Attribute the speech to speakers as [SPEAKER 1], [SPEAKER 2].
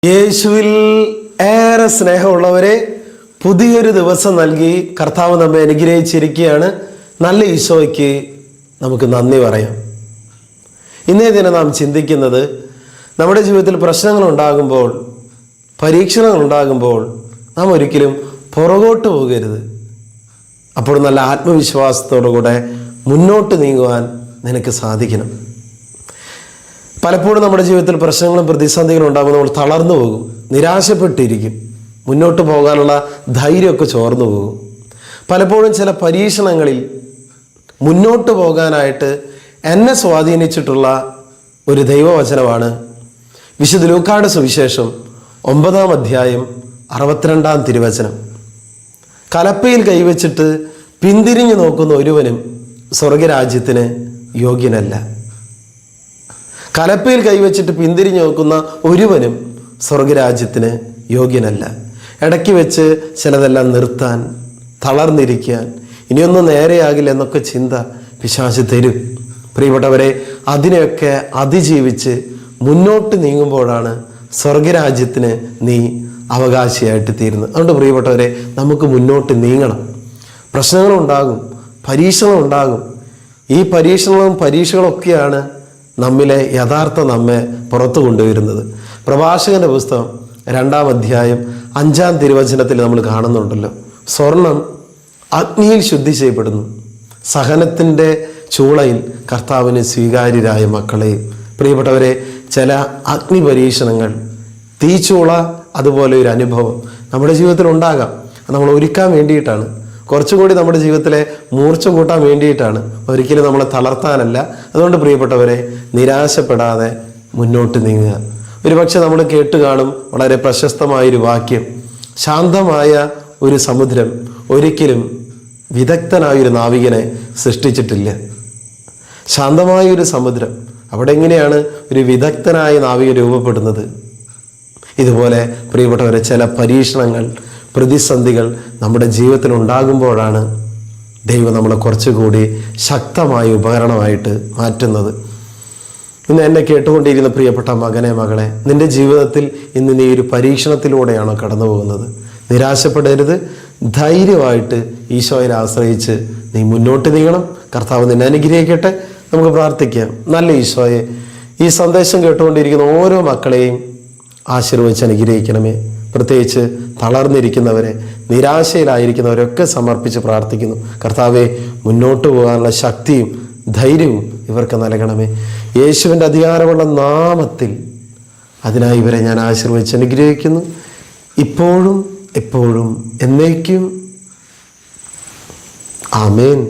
[SPEAKER 1] യേശുവിൽ ഏറെ സ്നേഹമുള്ളവരെ, പുതിയൊരു ദിവസം നൽകി കർത്താവ് നമ്മെ അനുഗ്രഹിച്ചിരിക്കുകയാണ്. നല്ല ഈശോയ്ക്ക് നമുക്ക് നന്ദി പറയാം. ഇന്നേ ദിനം നാം ചിന്തിക്കുന്നത്, നമ്മുടെ ജീവിതത്തിൽ പ്രശ്നങ്ങളുണ്ടാകുമ്പോൾ, പരീക്ഷണങ്ങളുണ്ടാകുമ്പോൾ നാം ഒരിക്കലും പുറകോട്ട് പോകരുത്. അപ്പോൾ നല്ല ആത്മവിശ്വാസത്തോടുകൂടെ മുന്നോട്ട് നീങ്ങുവാൻ നിനക്ക് സാധിക്കണം. പലപ്പോഴും നമ്മുടെ ജീവിതത്തിൽ പ്രശ്നങ്ങളും പ്രതിസന്ധികളും ഉണ്ടാകുമ്പോൾ നമ്മൾ തളർന്നു പോകും, നിരാശപ്പെട്ടിരിക്കും, മുന്നോട്ട് പോകാനുള്ള ധൈര്യമൊക്കെ ചോർന്നു പോകും. പലപ്പോഴും ചില പരീക്ഷണങ്ങളിൽ മുന്നോട്ട് പോകാനായിട്ട് എന്നെ സ്വാധീനിച്ചിട്ടുള്ള ഒരു ദൈവവചനമാണ് വിശുദ്ധ ലൂക്കായുടെ സുവിശേഷം 9-ാം അധ്യായം 62-ാം തിരുവചനം. കലപ്പയിൽ കൈവച്ചിട്ട് പിന്തിരിഞ്ഞു നോക്കുന്ന ഒരുവനും സ്വർഗരാജ്യത്തിന് യോഗ്യനല്ല. കലപ്പയിൽ കൈവച്ചിട്ട് പിന്തിരിഞ്ഞു നോക്കുന്ന ഒരുവനും സ്വർഗരാജ്യത്തിന് യോഗ്യനല്ല. ഇടയ്ക്ക് വെച്ച് ചിലതെല്ലാം നിർത്താൻ, തളർന്നിരിക്കാൻ, ഇനിയൊന്നും നേരെയാകില്ല എന്നൊക്കെ ചിന്ത പിശാച് തരും. പ്രിയപ്പെട്ടവരെ, അതിനെയൊക്കെ അതിജീവിച്ച് മുന്നോട്ട് നീങ്ങുമ്പോഴാണ് സ്വർഗരാജ്യത്തിന് നീ അവകാശിയായിട്ട് തീരുന്നത്. അതുകൊണ്ട് പ്രിയപ്പെട്ടവരെ, നമുക്ക് മുന്നോട്ട് നീങ്ങണം. പ്രശ്നങ്ങളുണ്ടാകും, പരീക്ഷണങ്ങളുണ്ടാകും. ഈ പരീക്ഷകളൊക്കെയാണ് നമ്മിലെ യഥാർത്ഥ നമ്മെ പുറത്തു കൊണ്ടുവരുന്നത്. പ്രഭാഷകന്റെ പുസ്തകം 2-ാം അധ്യായം 5-ാം തിരുവചനത്തിൽ നമ്മൾ കാണുന്നുണ്ടല്ലോ, സ്വർണം അഗ്നിയിൽ ശുദ്ധി ചെയ്യപ്പെടുന്നു, സഹനത്തിൻ്റെ ചൂളയിൽ കർത്താവിന് സ്വീകാര്യരായ മക്കളെ. പ്രിയപ്പെട്ടവരെ, ചില അഗ്നി പരീക്ഷണങ്ങൾ, തീച്ചൂള, അതുപോലെ ഒരു അനുഭവം നമ്മുടെ ജീവിതത്തിൽ ഉണ്ടാകാം. നമ്മൾ ഒരുക്കാൻ വേണ്ടിയിട്ടാണ്, കുറച്ചുകൂടി നമ്മുടെ ജീവിതത്തിലെ മൂർച്ച കൂട്ടാൻ വേണ്ടിയിട്ടാണ്, ഒരിക്കലും നമ്മളെ തളർത്താനല്ല. അതുകൊണ്ട് പ്രിയപ്പെട്ടവരെ, നിരാശപ്പെടാതെ മുന്നോട്ട് നീങ്ങുക. ഒരുപക്ഷെ നമ്മൾ കേട്ട് കാണും വളരെ പ്രശസ്തമായൊരു വാക്യം, ശാന്തമായ ഒരു സമുദ്രം ഒരിക്കലും വിദഗ്ധനായൊരു നാവികനെ സൃഷ്ടിച്ചിട്ടില്ല. ശാന്തമായൊരു സമുദ്രം, അവിടെ എങ്ങനെയാണ് ഒരു വിദഗ്ധനായ നാവികൻ രൂപപ്പെടുന്നത്? ഇതുപോലെ പ്രിയപ്പെട്ടവരെ, ചില പരീക്ഷണങ്ങൾ, പ്രതിസന്ധികൾ നമ്മുടെ ജീവിതത്തിൽ ഉണ്ടാകുമ്പോഴാണ് ദൈവം നമ്മളെ കുറച്ചുകൂടി ശക്തമായ ഉപകരണമായിട്ട് മാറ്റുന്നത്. ഇന്ന് എന്നെ കേട്ടുകൊണ്ടിരിക്കുന്ന പ്രിയപ്പെട്ട മകനെ, മകളെ, നിന്റെ ജീവിതത്തിൽ ഇന്ന് നീ ഒരു പരീക്ഷണത്തിലൂടെയാണോ കടന്നു പോകുന്നത്? നിരാശപ്പെടരുത്. ധൈര്യമായിട്ട് ഈശോയെ ആശ്രയിച്ച് നീ മുന്നോട്ട് നീങ്ങണം. കർത്താവ് നിന്നെ അനുഗ്രഹിക്കട്ടെ. നമുക്ക് പ്രാർത്ഥിക്കാം. നല്ല ഈശോയെ, ഈ സന്ദേശം കേട്ടുകൊണ്ടിരിക്കുന്ന ഓരോ മക്കളെയും ആശീർവദിച്ച് അനുഗ്രഹിക്കണമേ. പ്രത്യേകിച്ച് തളർന്നിരിക്കുന്നവരെ, നിരാശയിലായിരിക്കുന്നവരൊക്കെ സമർപ്പിച്ച് പ്രാർത്ഥിക്കുന്നു. കർത്താവെ, മുന്നോട്ട് പോകാനുള്ള ശക്തിയും ധൈര്യവും ഇവർക്ക് നൽകണമേ. യേശുവിൻ്റെ അധികാരമുള്ള നാമത്തിൽ അതിനായി ഇവരെ ഞാൻ ആശീർവദിച്ച് അനുഗ്രഹിക്കുന്നു. ഇപ്പോഴും എപ്പോഴും എന്നേക്കും. ആമേൻ.